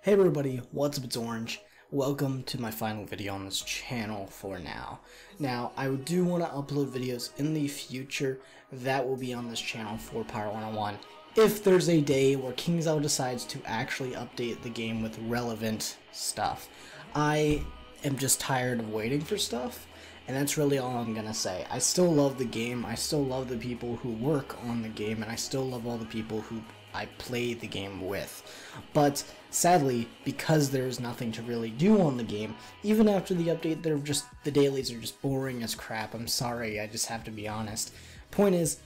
Hey everybody, what's up, it's Orange. Welcome to my final video on this channel for now. Now, I do want to upload videos in the future that will be on this channel for Pyro 101 if there's a day where KingsL decides to actually update the game with relevant stuff. I am just tired of waiting for stuff, and that's really all I'm gonna say. I still love the game, I still love the people who work on the game, and I still love all the people who I play the game with. But sadly, because there's nothing to really do on the game, even after the update, the dailies are just boring as crap. I'm sorry, I just have to be honest. Point is,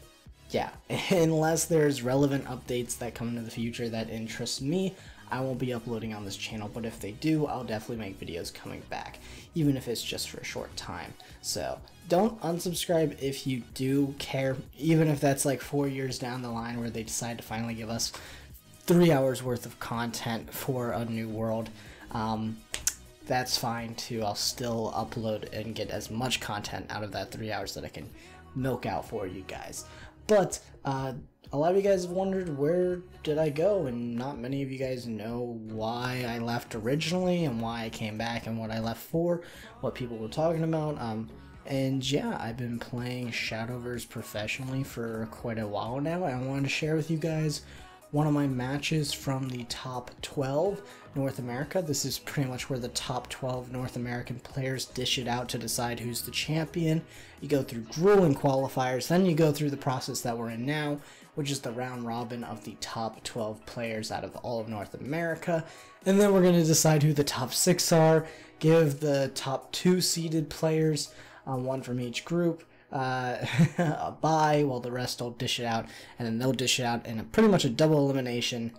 yeah, unless there's relevant updates that come into the future that interest me, I won't be uploading on this channel, but if they do, I'll definitely make videos coming back, even if it's just for a short time. So don't unsubscribe if you do care, even if that's like 4 years down the line where they decide to finally give us 3 hours worth of content for a new world. That's fine too. I'll still upload and get as much content out of that 3 hours that I can milk out for you guys. But a lot of you guys have wondered, where did I go? And not many of you guys know why I left originally and why I came back and what I left for, what people were talking about. And yeah, I've been playing Shadowverse professionally for quite a while now. I wanted to share with you guys one of my matches from the top 12 North America. This is pretty much where the top 12 North American players dish it out to decide who's the champion. You go through grueling qualifiers, then you go through the process that we're in now, which is the round robin of the top 12 players out of all of North America. And then we're going to decide who the top 6 are, give the top 2 seeded players, one from each group, a bye, while the rest will dish it out, and then they'll dish it out in pretty much a double elimination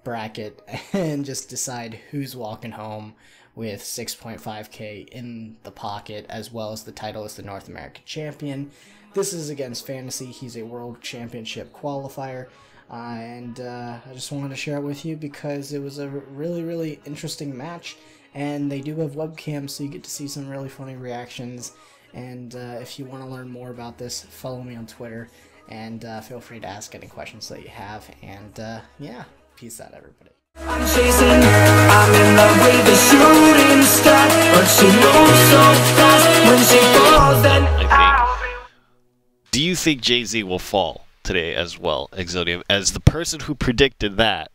bracket and just decide who's walking home with 6.5k in the pocket, as well as the title as the North American champion. This is against Fantasy. He's a World Championship qualifier, and I just wanted to share it with you because it was a really interesting match, and they do have webcams, so you get to see some really funny reactions. And if you want to learn more about this, follow me on Twitter, and feel free to ask any questions that you have. And yeah, peace out, everybody. I'm chasing her, I'm in love with the shooting star, but she moves so fast when she falls then Do you think Jay-Z will fall today as well, Exodium, as the person who predicted that?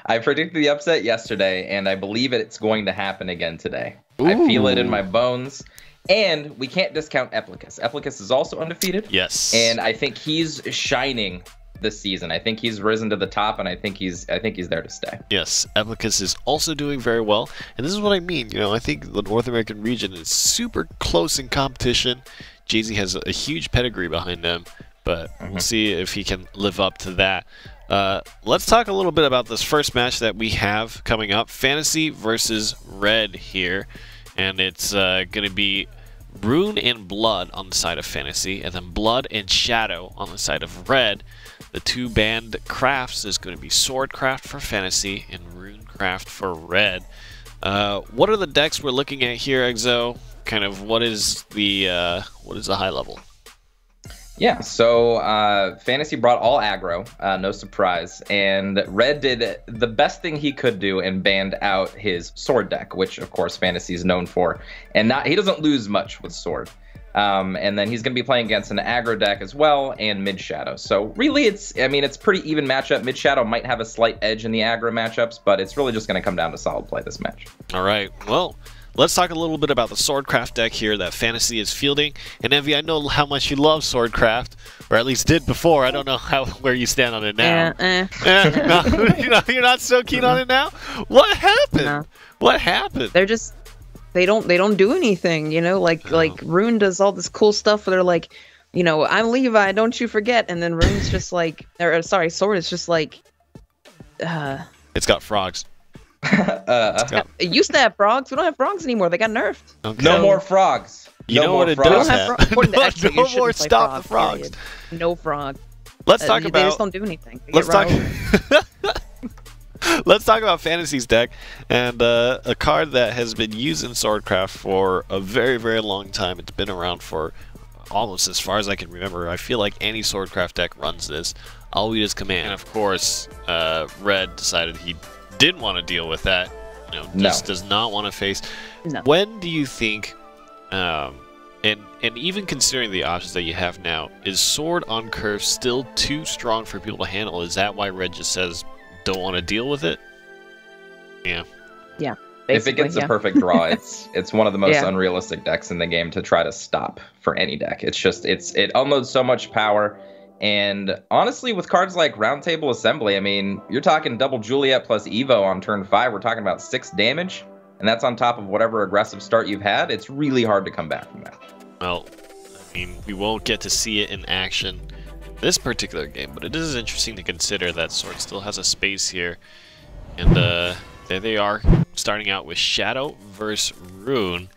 I predicted the upset yesterday, and I believe it's going to happen again today. Ooh. I feel it in my bones. And we can't discount Eplicus. Eplicus is also undefeated. Yes. And I think he's shining this season. I think he's risen to the top, and I think he's there to stay. Yes, Eplicus is also doing very well. And this is what I mean. You know, I think the North American region is super close in competition. Jay-Z has a huge pedigree behind him, but we'll see if he can live up to that. Let's talk a little bit about this first match that we have coming up. Fantasy versus Red here. And it's going to be Rune and Blood on the side of Fantasy, and then Blood and Shadow on the side of Red. The two banned crafts is going to be Swordcraft for Fantasy and Runecraft for Red. What are the decks we're looking at here, Exo? Kind of what is the high level? Yeah, so Fantasy brought all aggro, no surprise, and Red did the best thing he could do and banned out his sword deck, which of course Fantasy is known for, and he doesn't lose much with sword. And then he's going to be playing against an aggro deck as well and Mid Shadow. So really, it's pretty even matchup. Mid Shadow might have a slight edge in the aggro matchups, but it's really just going to come down to solid play this match. All right, well, let's talk a little bit about the Swordcraft deck here that Fantasy is fielding. And Envy, I know how much you love Swordcraft, or at least did before. I don't know where you stand on it now. No, you're not so keen on it now? What happened? No. What happened? They're just they don't do anything, you know, like Rune does all this cool stuff where they're like, you know, I'm Levi, don't you forget, and then Rune's just like, or sorry, Sword is just like it's got frogs. It used to have frogs. We don't have frogs anymore. They got nerfed. Okay. No more frogs. You know what it does have? No more stop the frogs. No frog. Let's talk They about. just don't do anything. Let's talk. Let's talk about Fantasy's deck, and a card that has been used in Swordcraft for a very long time. It's been around for almost as far as I can remember. I feel like any Swordcraft deck runs this. Always Command. And of course, Red decided he'd didn't want to deal with that. You know, just does not want to face. No. When do you think, and even considering the options that you have now, is Sword on Curve still too strong for people to handle? Is that why Red just says don't want to deal with it? Yeah. Yeah. If it gets a perfect draw, it's one of the most unrealistic decks in the game to try to stop for any deck. It's just it unloads so much power, and honestly, with cards like Roundtable Assembly, I mean, you're talking double Juliet plus Evo on turn 5. We're talking about 6 damage, and that's on top of whatever aggressive start you've had. It's really hard to come back from that. Well, I mean, we won't get to see it in action this particular game, but it is interesting to consider that Sword still has a space here, and there they are, starting out with Shadow versus Rune.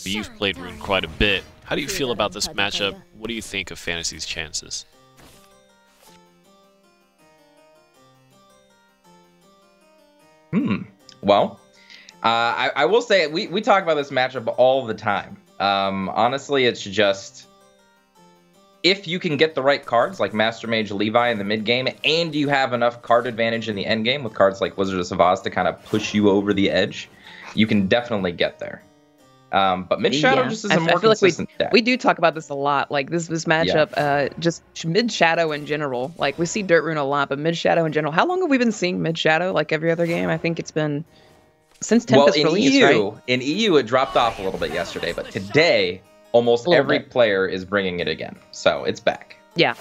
You've played Rune quite a bit. How do you feel about this matchup? What do you think of Fantasy's chances? Well, I will say we talk about this matchup all the time. Honestly, it's just if you can get the right cards like Master Mage Levi in the mid game, and you have enough card advantage in the end game with cards like Wizard of Oz to kind of push you over the edge, you can definitely get there. But Mid Shadow just is a more consistent deck. We do talk about this a lot. Like this matchup, just Mid Shadow in general. Like we see Dirt Rune a lot, but Mid Shadow in general. How long have we been seeing Mid Shadow? Like every other game, I think it's been since Tempest release, right? In EU, it dropped off a little bit yesterday, but today, almost every player is bringing it again, so it's back. Yeah.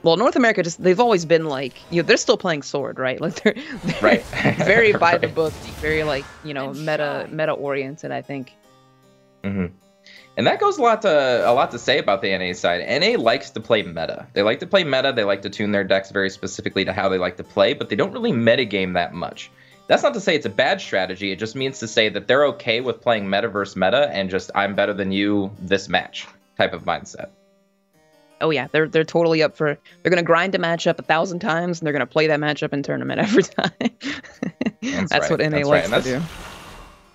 Well, North America they've always been like, they're still playing Sword, right? Like they're right. very by the book, very like, meta oriented, I think. Mm-hmm. And that goes a lot to say about the NA side. NA likes to play meta. They like to play meta. They like to tune their decks very specifically to how they like to play, but they don't really metagame that much. That's not to say it's a bad strategy. It just means to say that they're okay with playing meta versus meta and just I'm better than you this match type of mindset. Oh yeah, they're totally up for. They're gonna grind a matchup 1,000 times and they're gonna play that matchup in tournament every time. That's what NA likes to do.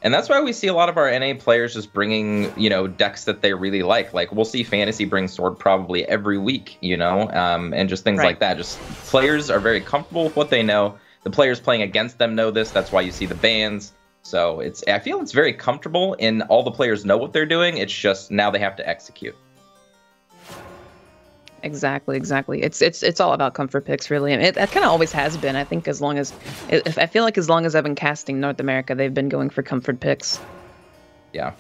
And that's why we see a lot of our NA players just bringing, decks that they really like. Like we'll see Fantasy bring Sword probably every week, and just things like that. Just players are very comfortable with what they know. The players playing against them know this. That's why you see the bans. So I feel it's very comfortable, and all the players know what they're doing. It's just now they have to execute. Exactly. It's all about comfort picks, really, and it kind of always has been. I think as long as I've been casting North America, they've been going for comfort picks. Yeah.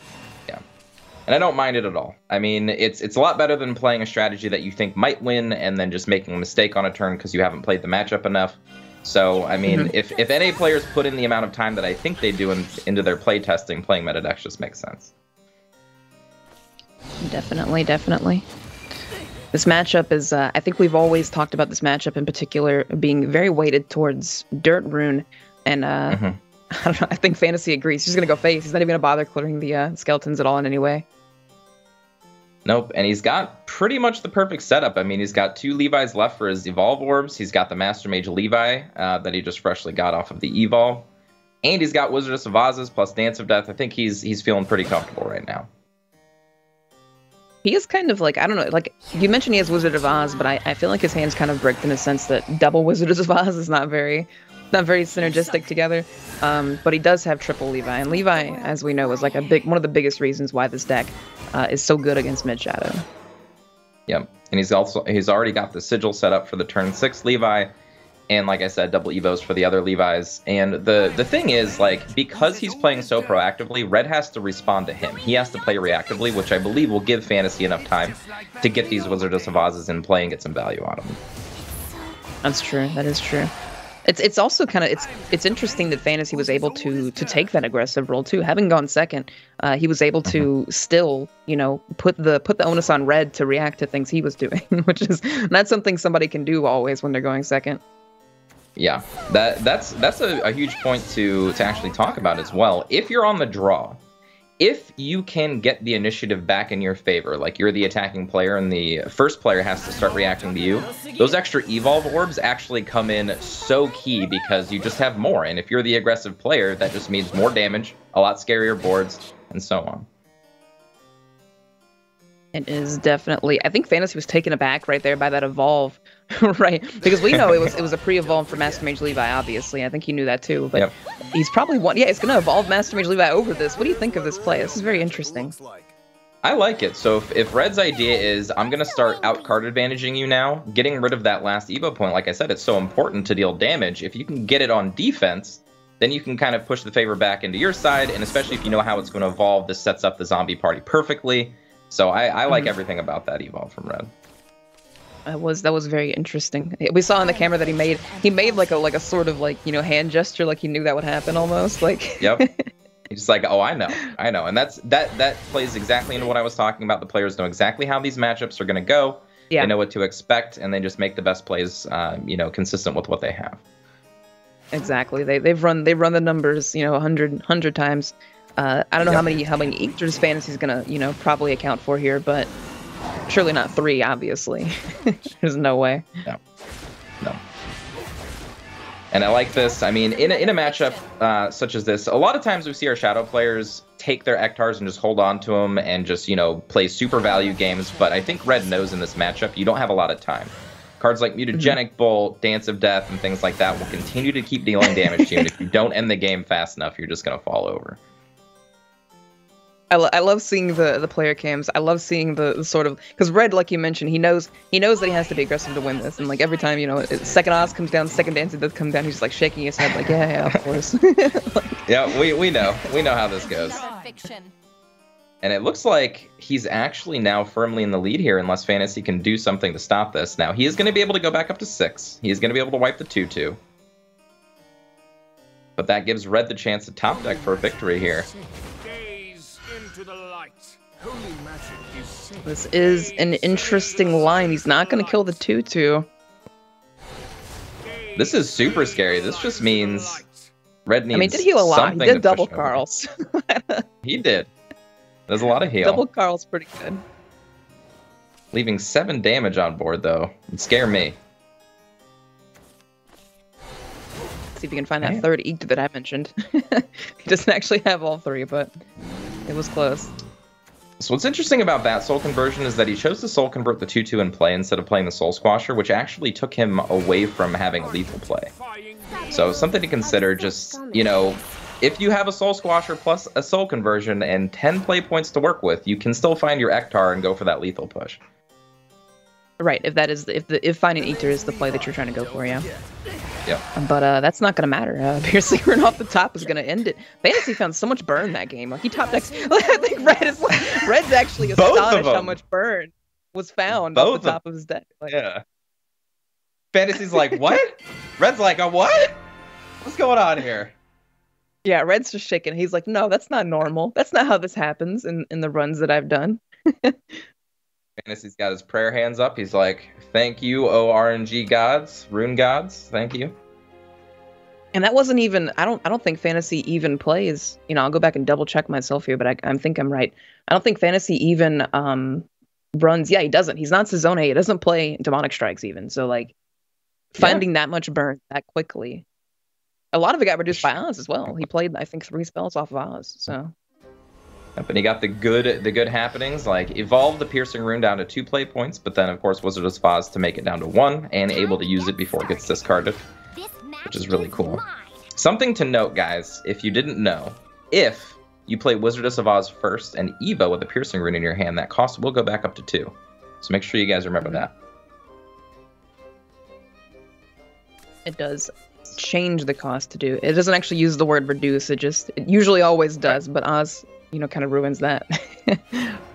And I don't mind it at all. I mean, it's a lot better than playing a strategy that you think might win and then just making a mistake on a turn because you haven't played the matchup enough. So, I mean, if NA players put in the amount of time that I think they do into their play testing, playing meta decks just makes sense. Definitely. This matchup is, I think we've always talked about this matchup in particular being very weighted towards Dirt Rune. And I don't know, I think Fantasy agrees. He's going to go face. He's not even going to bother clearing the skeletons at all in any way. Nope, and he's got pretty much the perfect setup. I mean, he's got 2 Levi's left for his Evolve Orbs. He's got the Master Mage Levi that he just freshly got off of the Evolve. And he's got Wizard of Vases plus Dance of Death. I think he's feeling pretty comfortable right now. He is kind of like, I don't know, like you mentioned he has Wizard of Oz, but I feel like his hand's kind of bricked in the sense that double Wizard of Oz is not very synergistic together. But he does have triple Levi, and Levi, as we know, is like one of the biggest reasons why this deck is so good against Mid Shadow. Yep, and he's already got the sigil set up for the turn 6 Levi, and like I said, double Evos for the other Levi's. And the thing is, like, because he's playing so proactively, Red has to respond to him. He has to play reactively, which I believe will give Fantasy enough time to get these Wizard of Savazes in play and get some value on them. That's true. That is true. It's also kind of it's interesting that Fantasy was able to take that aggressive role too. Having gone second, he was able to still put the onus on Red to react to things he was doing, which is not something somebody can do always when they're going second. Yeah, that's a huge point to actually talk about as well. If you're on the draw, if you can get the initiative back in your favor, like you're the attacking player and the first player has to start reacting to you, those extra Evolve Orbs actually come in so key because you just have more. And if you're the aggressive player, that just means more damage, a lot scarier boards, and so on. It is definitely. I think Fantasy was taken aback right there by that evolve, right? Because we know it was a pre-evolve for Master Mage Levi, obviously. I think he knew that too. But he's probably one. Yeah, it's gonna evolve Master Mage Levi over this. What do you think of this play? This is very interesting. I like it. So if Red's idea is, I'm gonna start out card advantaging you now, getting rid of that last Evo point, like I said, it's so important to deal damage. If you can get it on defense, then you can kind of push the favor back into your side, and especially if you know how it's going to evolve, this sets up the zombie party perfectly. So I like everything about that evolve from Red. That was very interesting. We saw on the camera that he made like a sort of like, you know, hand gesture, like he knew that would happen almost. Like Yep. He's just like, oh, I know, and that plays exactly into what I was talking about. The players know exactly how these matchups are going to go. Yeah. They know what to expect, and they just make the best plays, you know, consistent with what they have. Exactly. They've run the numbers, you know, 100 times. I don't know how many Inkster's Fantasy's gonna, you know, probably account for here, but surely not 3, obviously. There's no way. No. And I like this. I mean, in a matchup such as this, a lot of times we see our shadow players take their Ektars and just hold on to them and just, you know, play super value games. But I think Red knows in this matchup you don't have a lot of time. Cards like Mutagenic Bolt, Dance of Death, and things like that will continue to keep dealing damage to you. And if you don't end the game fast enough, you're just going to fall over. I love seeing the player cams. I love seeing the sort of, because Red, like you mentioned, he knows that he has to be aggressive to win this. And like every time, you know, second Oz comes down, second Dance does come down, he's just like shaking his head like, yeah, of course. Yeah, we know how this goes. And it looks like he's actually now firmly in the lead here, unless Fantasy can do something to stop this. Now he is going to be able to go back up to 6. He is going to be able to wipe the 2/2. But that gives Red the chance to top deck for a victory here. This is an interesting line. He's not going to kill the 2/2. This is super scary. This just means Red needs. I mean, he did heal a lot. He did double Carls. He did. There's a lot of heal. Double Carl's pretty good. Leaving 7 damage on board, though. It'd scare me. See if you can find that third Eek that I mentioned. He doesn't actually have all 3, but it was close. So what's interesting about that Soul Conversion is that he chose to Soul Convert the 2/2 in play instead of playing the Soul Squasher, which actually took him away from having a lethal play. So something to consider, just, you know, if you have a Soul Squasher plus a Soul Conversion and 10 play points to work with, you can still find your Ektar and go for that lethal push. Right, if that is if finding Ether is the play that you're trying to go for, yeah. Yep. But that's not gonna matter. Piercing Rune off the top is gonna end it. Fantasy found so much burn that game. Like he top decks. I think Red's actually astonished how much burn was found off the top of his deck. Like, yeah. Fantasy's like, what? Red's like, a what? What's going on here? Yeah, Red's just shaking. He's like, no, that's not normal. That's not how this happens in the runs that I've done. Fantasy's got his prayer hands up. He's like, thank you, O RNG gods, rune gods. Thank you. And that wasn't even, I don't think Fantasy even plays, you know, I'll go back and double check myself here, but I think I'm right. I don't think Fantasy even runs, yeah, he doesn't. He's not Sazone. He doesn't play Demonic Strikes even. So like finding that much burn that quickly. A lot of it got reduced by Oz as well. He played, I think, 3 spells off of Oz, so. Yep, and he got the good happenings, like evolved the Piercing Rune down to 2 play points, but then of course Wizard of Oz to make it down to 1 and able to use it before it gets discarded, which is really cool. Something to note, guys, if you didn't know, if you play Wizard of Oz first and Evo with a Piercing Rune in your hand, that cost will go back up to 2. So make sure you guys remember that. It does change the cost to do. It doesn't actually use the word reduce. It usually always does, but Oz, you know, kind of ruins that.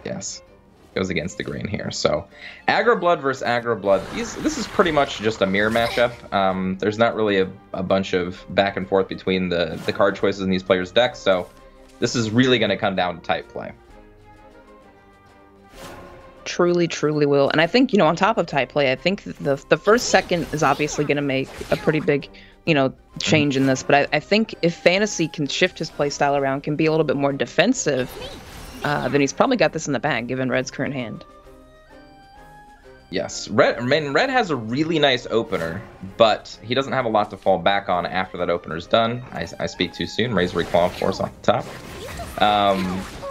Yes. Goes against the grain here. So Aggro Blood versus Aggro Blood. This is pretty much just a mirror matchup. There's not really a bunch of back and forth between the card choices in these players' decks. So this is really going to come down to type play. Truly, truly will. And I think, you know, on top of type play, I think the first second is obviously going to make a pretty big, you know, change in this. But I think if Fantasy can shift his play style around, can be a little bit more defensive, then he's probably got this in the bag, given Red's current hand. Yes, Red has a really nice opener, but he doesn't have a lot to fall back on after that opener's done. I speak too soon. Razor Claw, of course, off the top.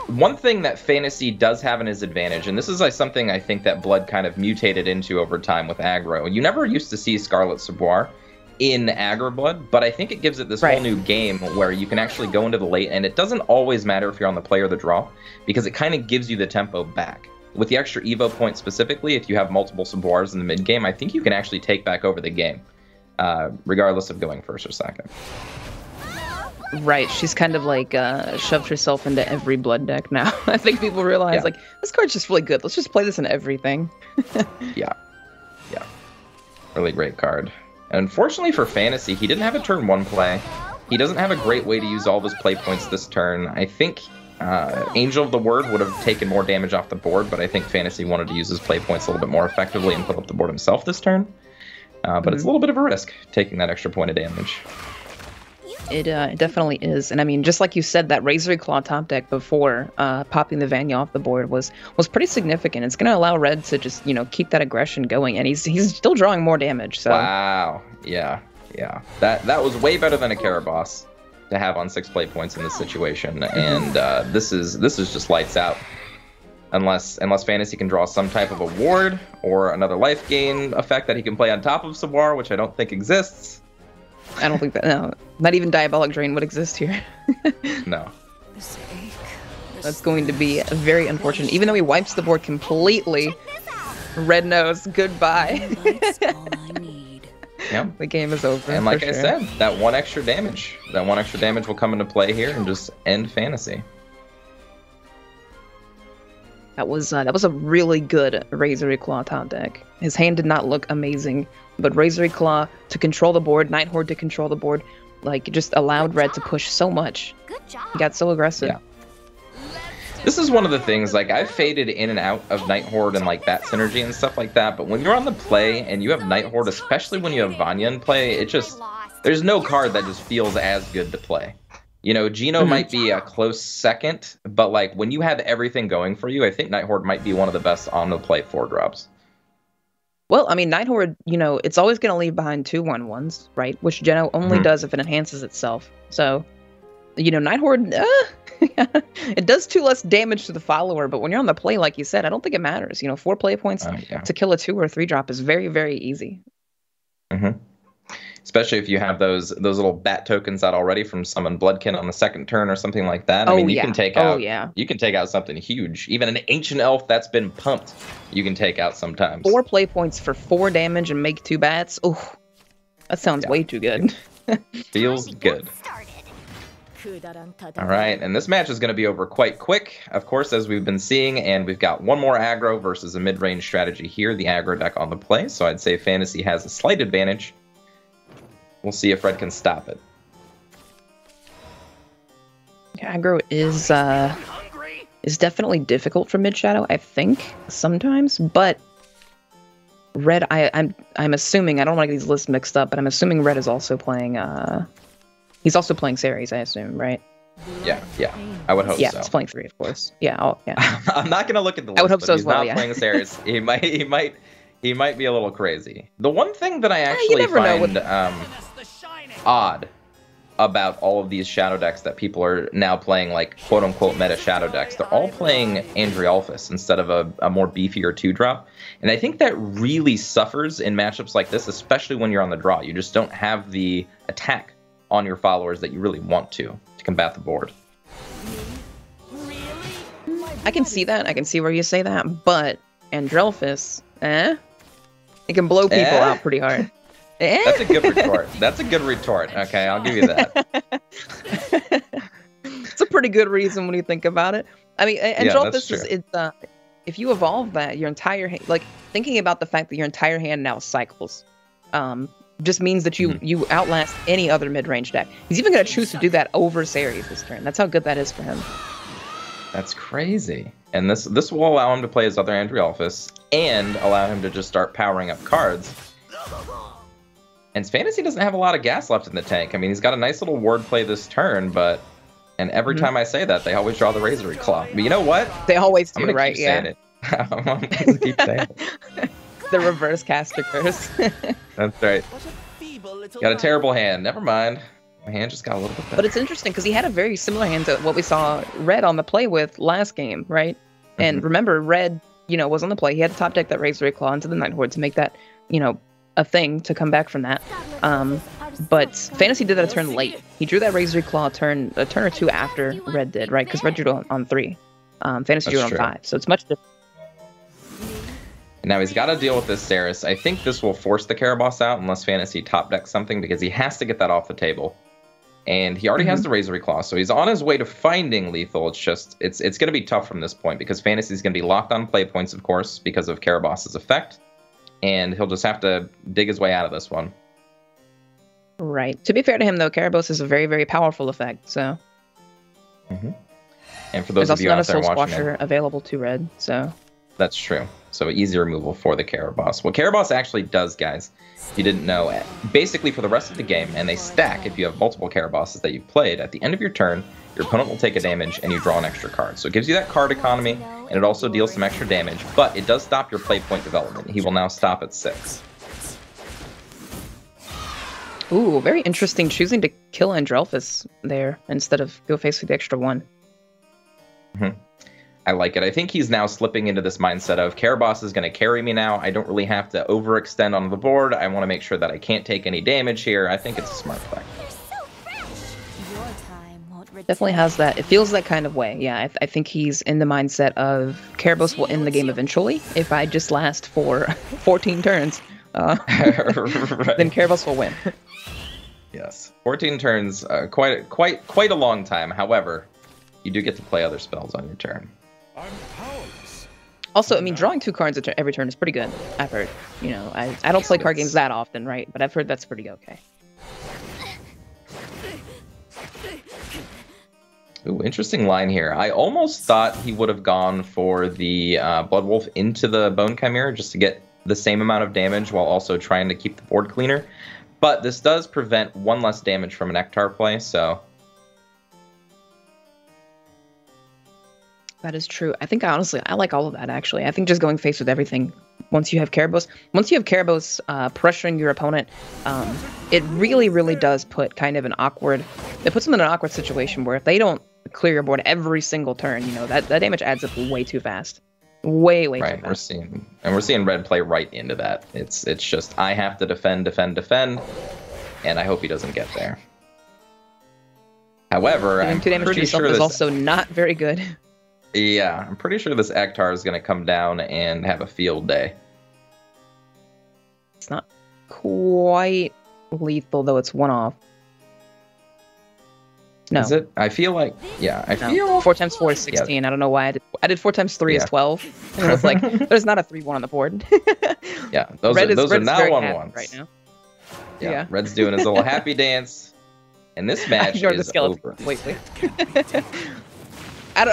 one thing that Fantasy does have in his advantage, and this is something I think that Blood kind of mutated into over time with aggro. You never used to see Scarlet Savoir in aggro Blood, but I think it gives it this whole new game where you can actually go into the late, and it doesn't always matter if you're on the play or the draw, because it kind of gives you the tempo back. With the extra Evo point specifically, if you have multiple Savoirs in the mid game, I think you can actually take back over the game, regardless of going first or second. Right, she's kind of like shoved herself into every Blood deck now. I think people realize, like, this card's just really good. Let's just play this in everything. Yeah. Really great card. Unfortunately for Fantasy, he didn't have a turn 1 play. He doesn't have a great way to use all of his play points this turn. I think Angel of the Word would have taken more damage off the board, but I think Fantasy wanted to use his play points a little bit more effectively and put up the board himself this turn. But it's a little bit of a risk, taking that extra point of damage. It definitely is, and I mean, just like you said, that Razor Claw top deck before popping the Vanya off the board was pretty significant. It's going to allow Red to just keep that aggression going, and he's still drawing more damage. So wow, yeah, that was way better than a Caraboss to have on 6 play points in this situation, and this is just lights out. Unless Fantasy can draw some type of a ward or another life gain effect that he can play on top of Savoir, which I don't think exists. I don't think that, no. Not even Diabolic Drain would exist here. No. That's going to be very unfortunate. Even though he wipes the board completely, Red knows goodbye. Yep. The game is over. And like I said, that one extra damage will come into play here and just end Fantasy. That was a really good Razor Claw top deck. His hand did not look amazing, but Razor Claw to control the board, Night Horde to control the board, like, it just allowed Red to push so much. Good job. He got so aggressive. Yeah. This is one of the things, like, I've faded in and out of Night Horde and like that synergy and stuff like that, but when you're on the play and you have Night Horde, especially when you have Vanya in play, it just, there's no card that just feels as good to play. Geno might be a close second, but like when you have everything going for you, I think Night Horde might be one of the best on the play 4-drops. Well, I mean, Night Horde, it's always going to leave behind 2 1/1s, right? Which Geno only does if it enhances itself. So, Night Horde, it does 2 less damage to the follower, but when you're on the play, like you said, I don't think it matters. 4 play points to kill a 2 or 3 drop is very, very easy. Especially if you have those little bat tokens out already from Summon Bloodkin on the 2nd turn or something like that. I mean, you can take out something huge. Even an Ancient Elf that's been pumped, you can take out sometimes. 4 play points for 4 damage and make 2 bats. Oh, that sounds way too good. Feels good. All right, and this match is going to be over quite quick, of course, as we've been seeing, and we've got one more aggro versus a mid-range strategy here, the aggro deck on the play, so I'd say Fantasy has a slight advantage. We'll see if Red can stop it. Aggro is definitely difficult for mid shadow, I think, sometimes, but Red, I'm assuming, I don't want to get these lists mixed up, but I'm assuming Red is also playing he's also playing Ceres, I assume, right? Yeah, I would hope so. Yeah, he's playing 3, of course. Yeah, I'm not gonna look at the list, I would hope so as well, he's not playing Ceres. He might be a little crazy. The one thing that I actually find odd about all of these shadow decks that people are now playing, like quote-unquote meta shadow decks, they're all playing Andriolphus instead of a more beefier 2-drop, and I think that really suffers in matchups like this, especially when you're on the draw. You just don't have the attack on your followers that you really want to combat the board. I can see that. I can see where you say that, but Andriolphus, it can blow people out pretty hard. That's a good retort. That's a good retort. Okay, I'll give you that. It's a pretty good reason when you think about it. I mean, Andriolphus is if you evolve that, your entire hand, like thinking about the fact that your entire hand now cycles, just means that you outlast any other mid-range deck. He's even going to choose to do that over Ceres this turn. That's how good that is for him. That's crazy. And this will allow him to play his other Andriolphus and allow him to just start powering up cards. And Fantasy doesn't have a lot of gas left in the tank. I mean, he's got a nice little ward play this turn, but... And every time I say that, they always draw the Razor Claw. But you know what? They always do, I'm gonna right? Keep saying it. I'm going to keep saying it. The reverse caster curse. That's right. Got a terrible hand. Never mind. My hand just got a little bit better. But it's interesting because he had a very similar hand to what we saw Red on the play with last game, right? And remember, Red, was on the play. He had to top deck that Razor Claw into the Nighthorde to make that, a thing to come back from that. But Fantasy did that a turn late. He drew that Razor Claw a turn or two after Red did, right? Because Red drew it on 3. Fantasy drew it on 5. So it's much different. Now he's got to deal with this Ceres. I think this will force the Caraboss out unless Fantasy top decks something, because he has to get that off the table. And he already has the Razor Claw, so he's on his way to finding lethal. It's just, it's going to be tough from this point, because Fantasy's going to be locked on play points, of course, because of Caraboss's effect. And he'll just have to dig his way out of this one. Right. To be fair to him, though, Caraboss is a very, very powerful effect, so... And for those of you out there watching, there's also not a Soul Squasher available to Red, so... That's true. So easy removal for the Caraboss. What Caraboss actually does, guys, if you didn't know, basically for the rest of the game, and they stack if you have multiple Carabosses that you've played, at the end of your turn, your opponent will take a damage and you draw an extra card. So it gives you that card economy, and it also deals some extra damage, but it does stop your play point development. He will now stop at 6. Ooh, very interesting choosing to kill Andrelphus there instead of go face with the extra 1. I like it. I think he's now slipping into this mindset of Caraboss is going to carry me now. I don't really have to overextend on the board. I want to make sure that I can't take any damage here. I think it's a smart play. Definitely has that. It feels that kind of way. Yeah, I think he's in the mindset of Caraboss will end the game eventually if I just last for 14 turns. Then Caraboss will win. Yes, 14 turns, quite a long time. However, you do get to play other spells on your turn. Also, I mean, drawing 2 cards every turn is pretty good, I've heard. I don't play card games that often, right? But I've heard that's pretty okay. Ooh, interesting line here. I almost thought he would have gone for the Blood Wolf into the Bone Chimera just to get the same amount of damage while also trying to keep the board cleaner. But this does prevent 1 less damage from an Ektar play, so... That is true. I think honestly, I like all of that, actually. I think just going face with everything, once you have Caraboss pressuring your opponent, it really, really does put kind of an awkward... It puts them in an awkward situation where if they don't clear your board every single turn, that damage adds up way too fast. Way too fast. We're seeing Red play right into that. It's just, I have to defend, and I hope he doesn't get there. However, I'm 2 damage to yourself is also not very good. Yeah, I'm pretty sure this Ektar is going to come down and have a field day. It's not quite lethal, though. It's 1 off. No. Is it? I feel like, yeah, I feel... 4 times 4 is 16. Yeah. I don't know why I did 4 times 3 is 12. And it's like, there's not a 3-1 on the board. Yeah, those are now 1-1s. Right now. Yeah, Red's doing his little happy dance. And this match is over. Wait.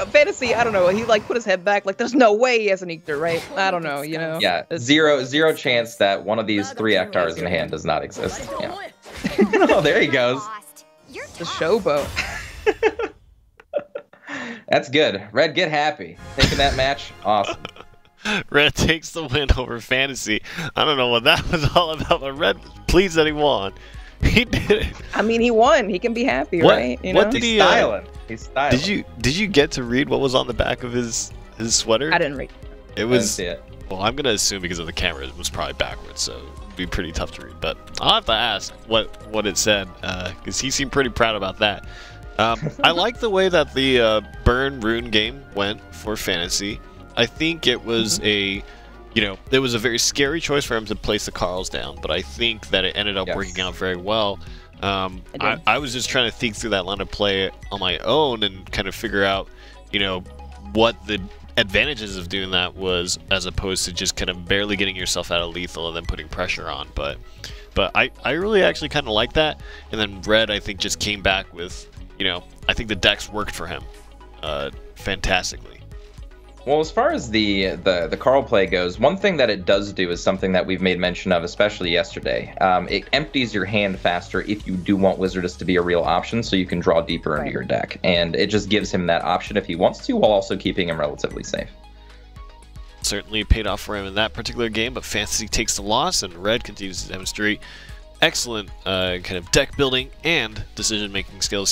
Fantasy, I don't know. He put his head back, there's no way he has an Ektar, right? I don't know, Yeah, zero chance that one of these 3 Ektars in hand does not exist. Yeah. Oh, there he goes. The showboat. That's good. Red, get happy. Taking that match, awesome. Red takes the win over Fantasy. I don't know what that was all about, but Red was pleased that he won. He did it. I mean, he won. He can be happy, right? What did he? He's styling. Did you get to read what was on the back of his sweater? I didn't read. It was. I didn't see it. Well, I'm gonna assume because of the camera, it was probably backwards, so it'd be pretty tough to read. But I'll have to ask what it said, because he seemed pretty proud about that. I like the way that the Burn Rune game went for Fantasy. I think it was it was a very scary choice for him to place the Carls down, but I think that it ended up working out very well. I was just trying to think through that line of play on my own and kind of figure out, what the advantages of doing that was, as opposed to just kind of barely getting yourself out of lethal and then putting pressure on. But I really actually kind of like that. And then Red, I think, just came back with, I think the decks worked for him fantastically. Well, as far as the Carl play goes, one thing that it does do is something that we've made mention of, especially yesterday. It empties your hand faster if you do want Wizardess to be a real option, so you can draw deeper into your deck. And it just gives him that option if he wants to, while also keeping him relatively safe. Certainly paid off for him in that particular game, but Fantasy takes the loss, and Red continues to demonstrate excellent kind of deck building and decision making skills here.